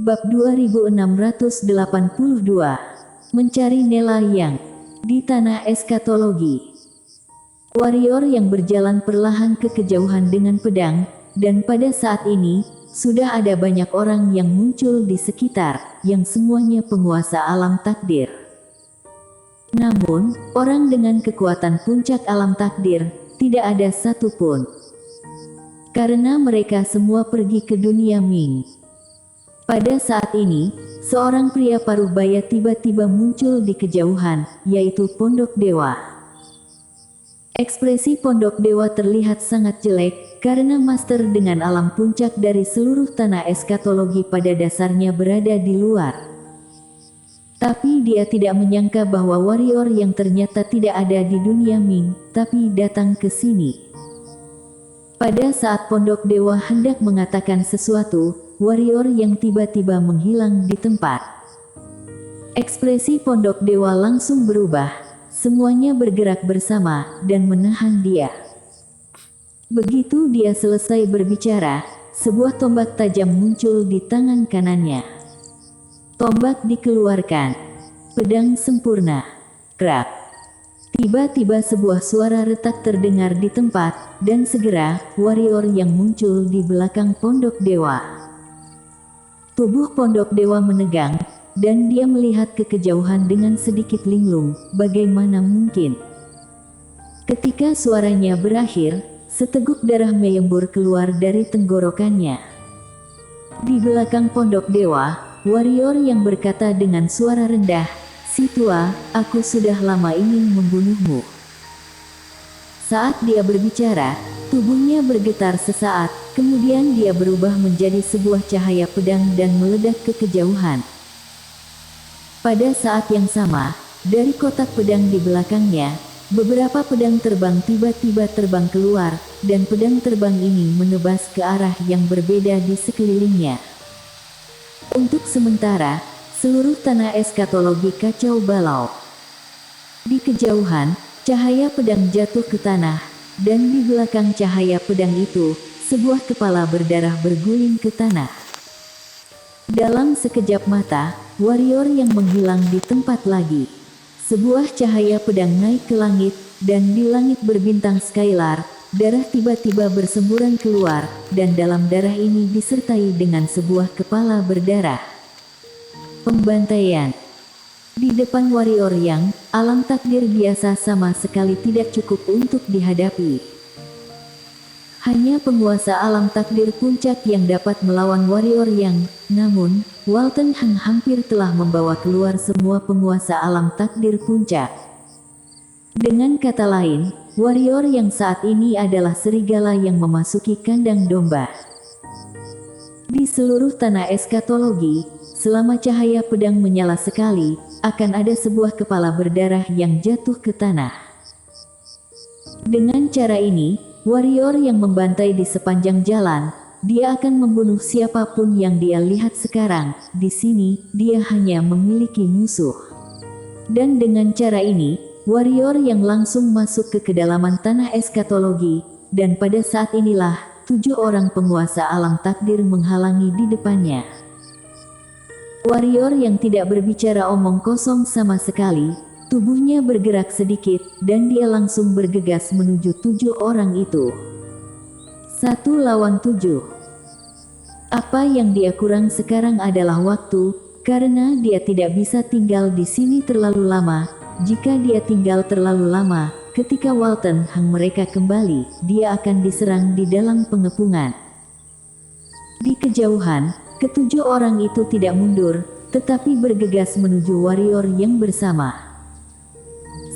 Bab 2682. Mencari Nela yang di tanah eskatologi. Warrior yang berjalan perlahan ke kejauhan dengan pedang, dan pada saat ini, sudah ada banyak orang yang muncul di sekitar, yang semuanya penguasa alam takdir. Namun, orang dengan kekuatan puncak alam takdir, tidak ada satupun. Karena mereka semua pergi ke dunia Ming. Pada saat ini, seorang pria paruh baya tiba-tiba muncul di kejauhan, yaitu Pondok Dewa. Ekspresi Pondok Dewa terlihat sangat jelek, karena master dengan alam puncak dari seluruh tanah eskatologi pada dasarnya berada di luar. Tapi dia tidak menyangka bahwa warrior yang ternyata tidak ada di dunia Ming, tapi datang ke sini. Pada saat Pondok Dewa hendak mengatakan sesuatu, warrior yang tiba-tiba menghilang di tempat. Ekspresi Pondok Dewa langsung berubah, semuanya bergerak bersama, dan menahan dia. Begitu dia selesai berbicara, sebuah tombak tajam muncul di tangan kanannya. Tombak dikeluarkan. Pedang sempurna. Krak. Tiba-tiba sebuah suara retak terdengar di tempat, dan segera, warrior yang muncul di belakang Pondok Dewa. Tubuh Pondok Dewa menegang, dan dia melihat ke kejauhan dengan sedikit linglung, bagaimana mungkin. Ketika suaranya berakhir, seteguk darah menyembur keluar dari tenggorokannya. Di belakang Pondok Dewa, warrior yang berkata dengan suara rendah, "Si tua, aku sudah lama ingin membunuhmu." Saat dia berbicara, tubuhnya bergetar sesaat, kemudian dia berubah menjadi sebuah cahaya pedang dan meledak ke kejauhan. Pada saat yang sama, dari kotak pedang di belakangnya, beberapa pedang terbang tiba-tiba terbang keluar, dan pedang terbang ini menebas ke arah yang berbeda di sekelilingnya. Untuk sementara, seluruh tanah eskatologi kacau balau. Di kejauhan, cahaya pedang jatuh ke tanah, dan di belakang cahaya pedang itu, sebuah kepala berdarah berguling ke tanah. Dalam sekejap mata, warrior yang menghilang di tempat lagi. Sebuah cahaya pedang naik ke langit, dan di langit berbintang skylar, darah tiba-tiba bersemburan keluar, dan dalam darah ini disertai dengan sebuah kepala berdarah. Pembantaian. Di depan warrior yang, alam takdir biasa sama sekali tidak cukup untuk dihadapi. Hanya penguasa alam takdir puncak yang dapat melawan warrior yang, namun, Walton Hang hampir telah membawa keluar semua penguasa alam takdir puncak. Dengan kata lain, warrior yang saat ini adalah serigala yang memasuki kandang domba. Di seluruh tanah eskatologi, selama cahaya pedang menyala sekali, akan ada sebuah kepala berdarah yang jatuh ke tanah. Dengan cara ini, warrior yang membantai di sepanjang jalan, dia akan membunuh siapapun yang dia lihat sekarang. Di sini, dia hanya memiliki musuh. Dan dengan cara ini, warrior yang langsung masuk ke kedalaman tanah eskatologi, dan pada saat inilah, 7 orang penguasa alam takdir menghalangi di depannya. Warrior yang tidak berbicara omong kosong sama sekali, tubuhnya bergerak sedikit, dan dia langsung bergegas menuju 7 orang itu. 1 lawan 7. Apa yang dia kurang sekarang adalah waktu, karena dia tidak bisa tinggal di sini terlalu lama. Jika dia tinggal terlalu lama, ketika Walton Hang mereka kembali, dia akan diserang di dalam pengepungan. Di kejauhan, ketujuh orang itu tidak mundur, tetapi bergegas menuju warrior yang bersama.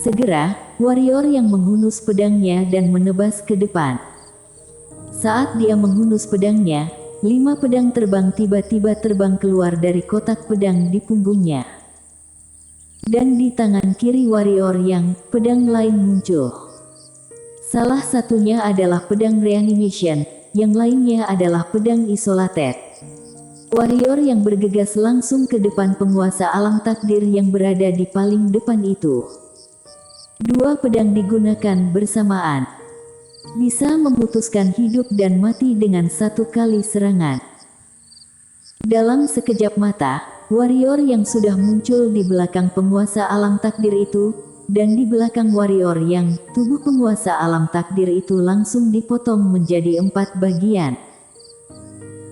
Segera, warrior yang menghunus pedangnya dan menebas ke depan. Saat dia menghunus pedangnya, 5 pedang terbang tiba-tiba terbang keluar dari kotak pedang di punggungnya. Dan di tangan kiri warrior yang, pedang lain muncul. Salah satunya adalah pedang reanimation, yang lainnya adalah pedang isolated. Warrior yang bergegas langsung ke depan penguasa alam takdir yang berada di paling depan itu. 2 pedang digunakan bersamaan. Bisa memutuskan hidup dan mati dengan 1 kali serangan. Dalam sekejap mata, warrior yang sudah muncul di belakang penguasa alam takdir itu, dan di belakang warrior yang tubuh penguasa alam takdir itu langsung dipotong menjadi 4 bagian.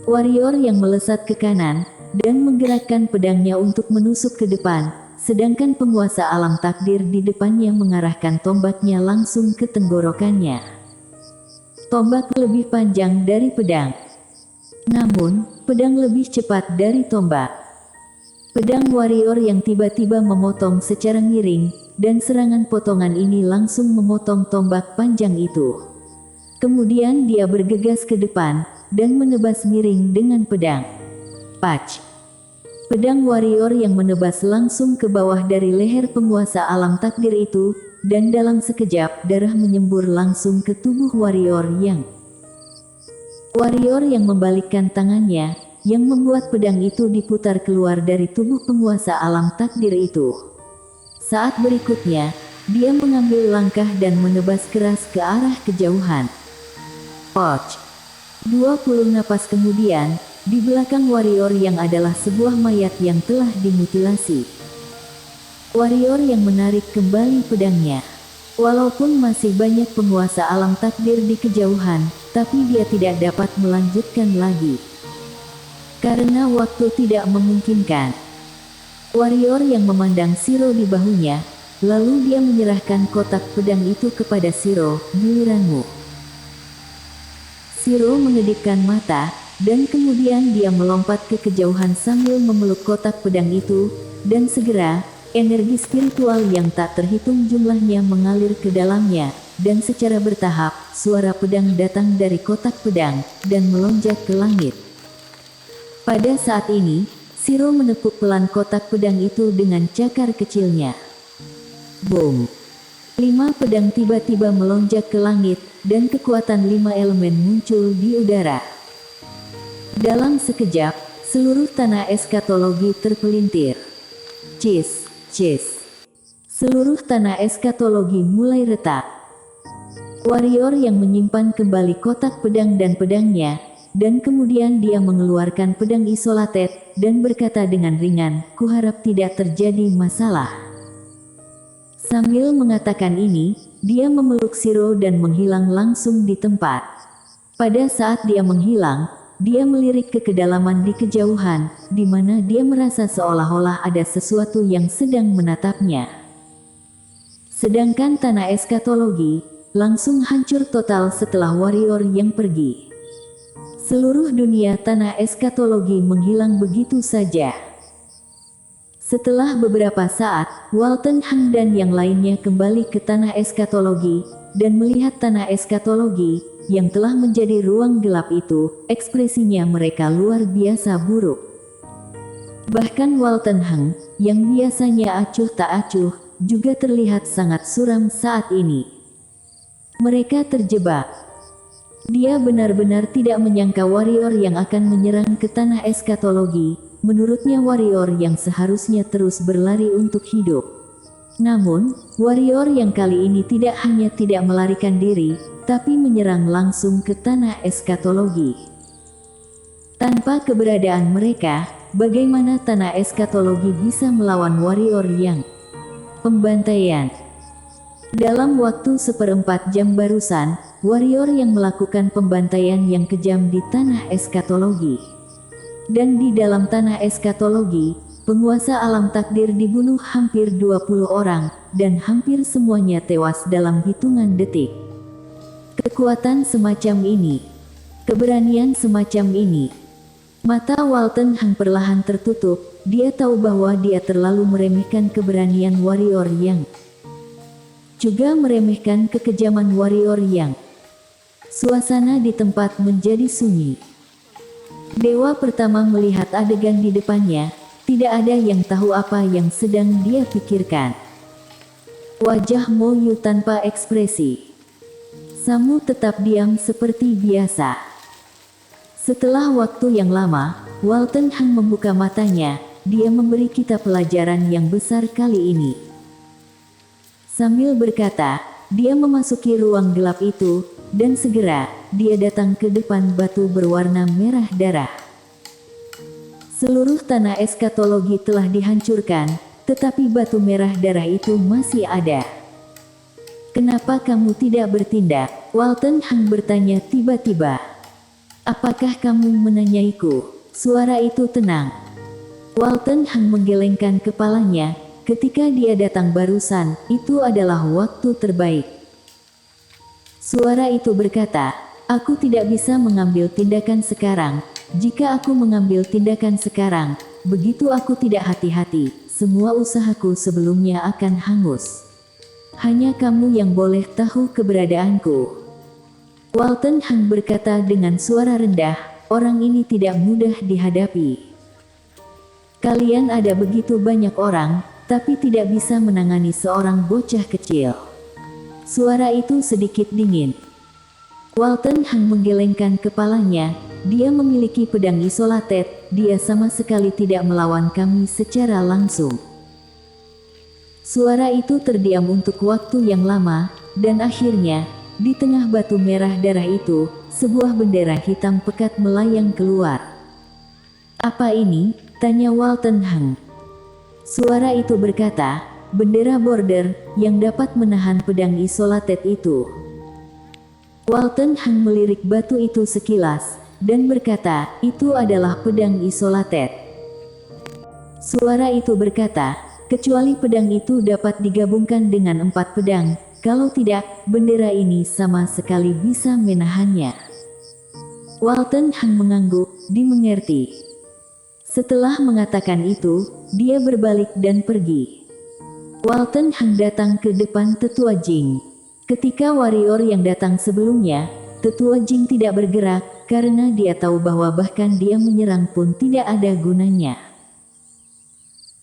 Warrior yang melesat ke kanan, dan menggerakkan pedangnya untuk menusuk ke depan, sedangkan penguasa alam takdir di depannya mengarahkan tombaknya langsung ke tenggorokannya. Tombak lebih panjang dari pedang. Namun, pedang lebih cepat dari tombak. Pedang warrior yang tiba-tiba memotong secara miring, dan serangan potongan ini langsung memotong tombak panjang itu. Kemudian dia bergegas ke depan, dan menebas miring dengan pedang. Patch. Pedang warrior yang menebas langsung ke bawah dari leher penguasa alam takdir itu, dan dalam sekejap darah menyembur langsung ke tubuh warrior yang membalikkan tangannya, yang membuat pedang itu diputar keluar dari tubuh penguasa alam takdir itu. Saat berikutnya, dia mengambil langkah dan menebas keras ke arah kejauhan. Poch. 20 napas kemudian, di belakang warrior yang adalah sebuah mayat yang telah dimutilasi. Warrior yang menarik kembali pedangnya. Walaupun masih banyak penguasa alam takdir di kejauhan, tapi dia tidak dapat melanjutkan lagi. Karena waktu tidak memungkinkan. Warrior yang memandang Shiro di bahunya, lalu dia menyerahkan kotak pedang itu kepada Shiro, "Giliranmu." Shiro mengedipkan mata, dan kemudian dia melompat ke kejauhan sambil memeluk kotak pedang itu, dan segera, energi spiritual yang tak terhitung jumlahnya mengalir ke dalamnya, dan secara bertahap, suara pedang datang dari kotak pedang, dan melonjak ke langit. Pada saat ini, Shiro menepuk pelan kotak pedang itu dengan cakar kecilnya. Boom! 5 pedang tiba-tiba melonjak ke langit, dan kekuatan 5 elemen muncul di udara. Dalam sekejap, seluruh tanah eskatologi terpelintir. Cis. Seluruh tanah eskatologi mulai retak. Warrior yang menyimpan kembali kotak pedang dan pedangnya, dan kemudian dia mengeluarkan pedang isolated, dan berkata dengan ringan, "Kuharap tidak terjadi masalah." Sambil mengatakan ini, dia memeluk Shiro dan menghilang langsung di tempat. Pada saat dia menghilang, dia melirik ke kedalaman di kejauhan, di mana dia merasa seolah-olah ada sesuatu yang sedang menatapnya. Sedangkan tanah eskatologi langsung hancur total setelah warrior yang pergi. Seluruh dunia tanah eskatologi menghilang begitu saja. Setelah beberapa saat, Walton Hang dan yang lainnya kembali ke tanah eskatologi, dan melihat tanah eskatologi yang telah menjadi ruang gelap itu, ekspresinya mereka luar biasa buruk. Bahkan Walton Hang, yang biasanya acuh tak acuh, juga terlihat sangat suram saat ini. Mereka terjebak. Dia benar-benar tidak menyangka warrior yang akan menyerang ke tanah eskatologi. Menurutnya warrior yang seharusnya terus berlari untuk hidup. Namun, warrior yang kali ini tidak hanya tidak melarikan diri, tapi menyerang langsung ke tanah eskatologi. Tanpa keberadaan mereka, bagaimana tanah eskatologi bisa melawan warrior yang pembantaian? Dalam waktu 1/4 jam barusan, warrior yang melakukan pembantaian yang kejam di tanah eskatologi. Dan di dalam tanah eskatologi, penguasa alam takdir dibunuh hampir 20 orang, dan hampir semuanya tewas dalam hitungan detik. Kekuatan semacam ini, keberanian semacam ini. Mata Walton Hang perlahan tertutup, dia tahu bahwa dia terlalu meremehkan keberanian warrior yang juga meremehkan kekejaman warrior yang. Suasana di tempat menjadi sunyi. Dewa pertama melihat adegan di depannya, tidak ada yang tahu apa yang sedang dia pikirkan. Wajah Mo Yu tanpa ekspresi. Samu tetap diam seperti biasa. Setelah waktu yang lama, Walton Hang membuka matanya, dia memberi kita pelajaran yang besar kali ini. Sambil berkata, dia memasuki ruang gelap itu, dan segera, dia datang ke depan batu berwarna merah darah. Seluruh tanah eskatologi telah dihancurkan, tetapi batu merah darah itu masih ada. Kenapa kamu tidak bertindak? Walton Hang bertanya tiba-tiba. Apakah kamu menanyaiku? Suara itu tenang. Walton Hang menggelengkan kepalanya. Ketika dia datang barusan, itu adalah waktu terbaik. Suara itu berkata, aku tidak bisa mengambil tindakan sekarang. Jika aku mengambil tindakan sekarang, begitu aku tidak hati-hati, semua usahaku sebelumnya akan hangus. Hanya kamu yang boleh tahu keberadaanku. Walton Hang berkata dengan suara rendah, orang ini tidak mudah dihadapi. Kalian ada begitu banyak orang, tapi tidak bisa menangani seorang bocah kecil. Suara itu sedikit dingin. Walton Hang menggelengkan kepalanya. Dia memiliki pedang isolated, dia sama sekali tidak melawan kami secara langsung. Suara itu terdiam untuk waktu yang lama, dan akhirnya, di tengah batu merah darah itu, sebuah bendera hitam pekat melayang keluar. Apa ini? Tanya Walton Hang. Suara itu berkata, bendera border, yang dapat menahan pedang isolated itu. Walton Hang melirik batu itu sekilas, dan berkata, itu adalah pedang isolated. Suara itu berkata, kecuali pedang itu dapat digabungkan dengan 4 pedang, kalau tidak, bendera ini sama sekali bisa menahannya. Walton Hang mengangguk, dimengerti. Setelah mengatakan itu, dia berbalik dan pergi. Walton Hang datang ke depan Tetua Jing. Ketika warrior yang datang sebelumnya, Tetua Jing tidak bergerak, karena dia tahu bahwa bahkan dia menyerang pun tidak ada gunanya.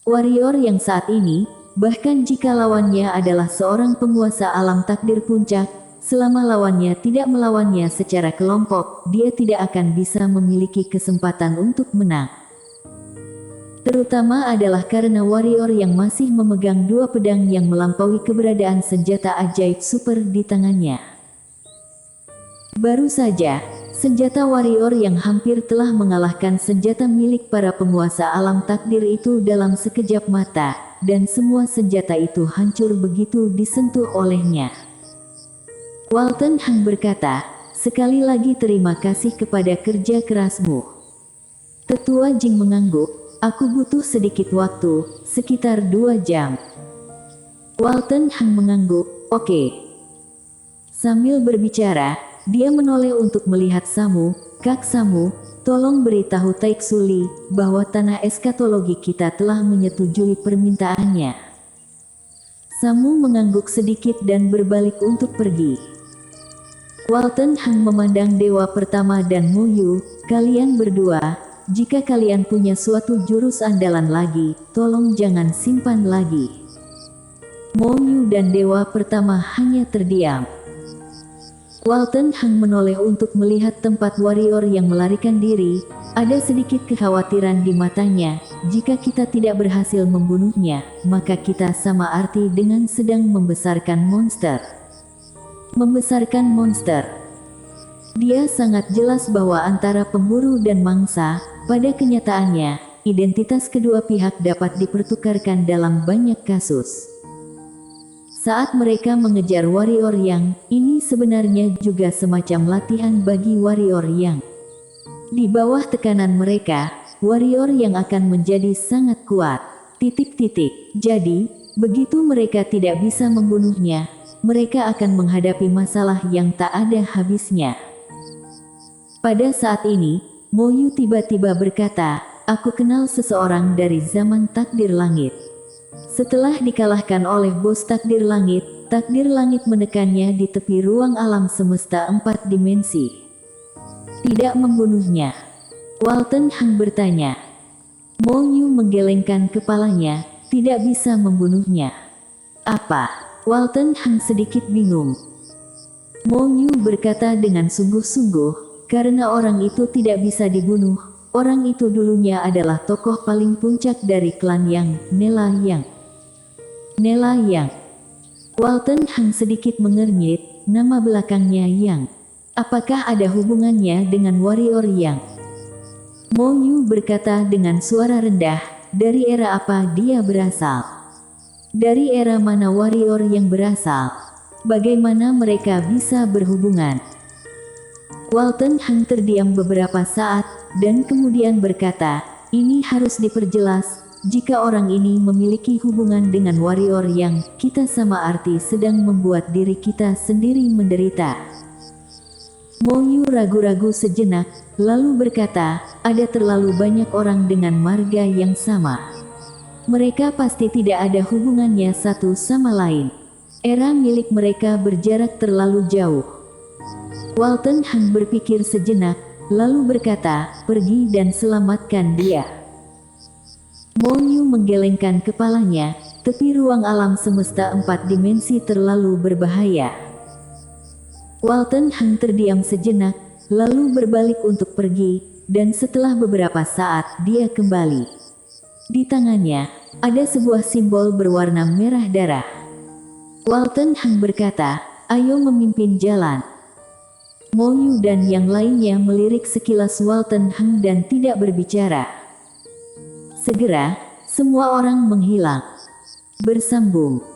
Warrior yang saat ini, bahkan jika lawannya adalah seorang penguasa alam takdir puncak, selama lawannya tidak melawannya secara kelompok, dia tidak akan bisa memiliki kesempatan untuk menang. Terutama adalah karena warrior yang masih memegang 2 pedang yang melampaui keberadaan senjata ajaib super di tangannya. Baru saja, senjata warrior yang hampir telah mengalahkan senjata milik para penguasa alam takdir itu dalam sekejap mata, dan semua senjata itu hancur begitu disentuh olehnya. Walton Hang berkata, sekali lagi terima kasih kepada kerja kerasmu. Tetua Jing mengangguk. Aku butuh sedikit waktu, sekitar 2 jam. Walton Hang mengangguk, oke. Sambil berbicara, dia menoleh untuk melihat Samu. Kak Samu, tolong beritahu Taeksu Li bahwa tanah eskatologi kita telah menyetujui permintaannya. Samu mengangguk sedikit dan berbalik untuk pergi. Walton Hang memandang Dewa Pertama dan Mo Yu, kalian berdua, jika kalian punya suatu jurus andalan lagi, tolong jangan simpan lagi. Mo Yu dan Dewa Pertama hanya terdiam. Walton Hang menoleh untuk melihat tempat warrior yang melarikan diri. Ada sedikit kekhawatiran di matanya. Jika kita tidak berhasil membunuhnya, maka kita sama arti dengan sedang membesarkan monster. Membesarkan monster. Dia sangat jelas bahwa antara pemburu dan mangsa, pada kenyataannya, identitas kedua pihak dapat dipertukarkan dalam banyak kasus. Saat mereka mengejar warrior yang, ini sebenarnya juga semacam latihan bagi warrior yang. Di bawah tekanan mereka, warrior yang akan menjadi sangat kuat. Jadi, begitu mereka tidak bisa membunuhnya, mereka akan menghadapi masalah yang tak ada habisnya. Pada saat ini, Mo Yu tiba-tiba berkata, aku kenal seseorang dari zaman takdir langit. Setelah dikalahkan oleh bos takdir langit menekannya di tepi ruang alam semesta 4 dimensi. Tidak membunuhnya. Walton Hang bertanya. Mo Yu menggelengkan kepalanya, tidak bisa membunuhnya. Apa? Walton Hang sedikit bingung. Mo Yu berkata dengan sungguh-sungguh, karena orang itu tidak bisa dibunuh, orang itu dulunya adalah tokoh paling puncak dari klan Yang, Nela Yang. Nela Yang. Walton Hang sedikit mengernyit, nama belakangnya Yang. Apakah ada hubungannya dengan warrior Yang? Mo Yu berkata dengan suara rendah, dari era apa dia berasal? Dari era mana warrior yang berasal? Bagaimana mereka bisa berhubungan? Walton Hang terdiam beberapa saat, dan kemudian berkata, ini harus diperjelas, jika orang ini memiliki hubungan dengan warrior yang kita sama arti sedang membuat diri kita sendiri menderita. Mo Yu ragu-ragu sejenak, lalu berkata, ada terlalu banyak orang dengan marga yang sama. Mereka pasti tidak ada hubungannya satu sama lain. Era milik mereka berjarak terlalu jauh. Walton Hang berpikir sejenak, lalu berkata, pergi dan selamatkan dia. Mo Yu menggelengkan kepalanya, tepi ruang alam semesta 4 dimensi terlalu berbahaya. Walton Hang terdiam sejenak, lalu berbalik untuk pergi, dan setelah beberapa saat dia kembali. Di tangannya, ada sebuah simbol berwarna merah darah. Walton Hang berkata, ayo memimpin jalan. Mo Yu dan yang lainnya melirik sekilas Walton Hang dan tidak berbicara. Segera, semua orang menghilang. Bersambung.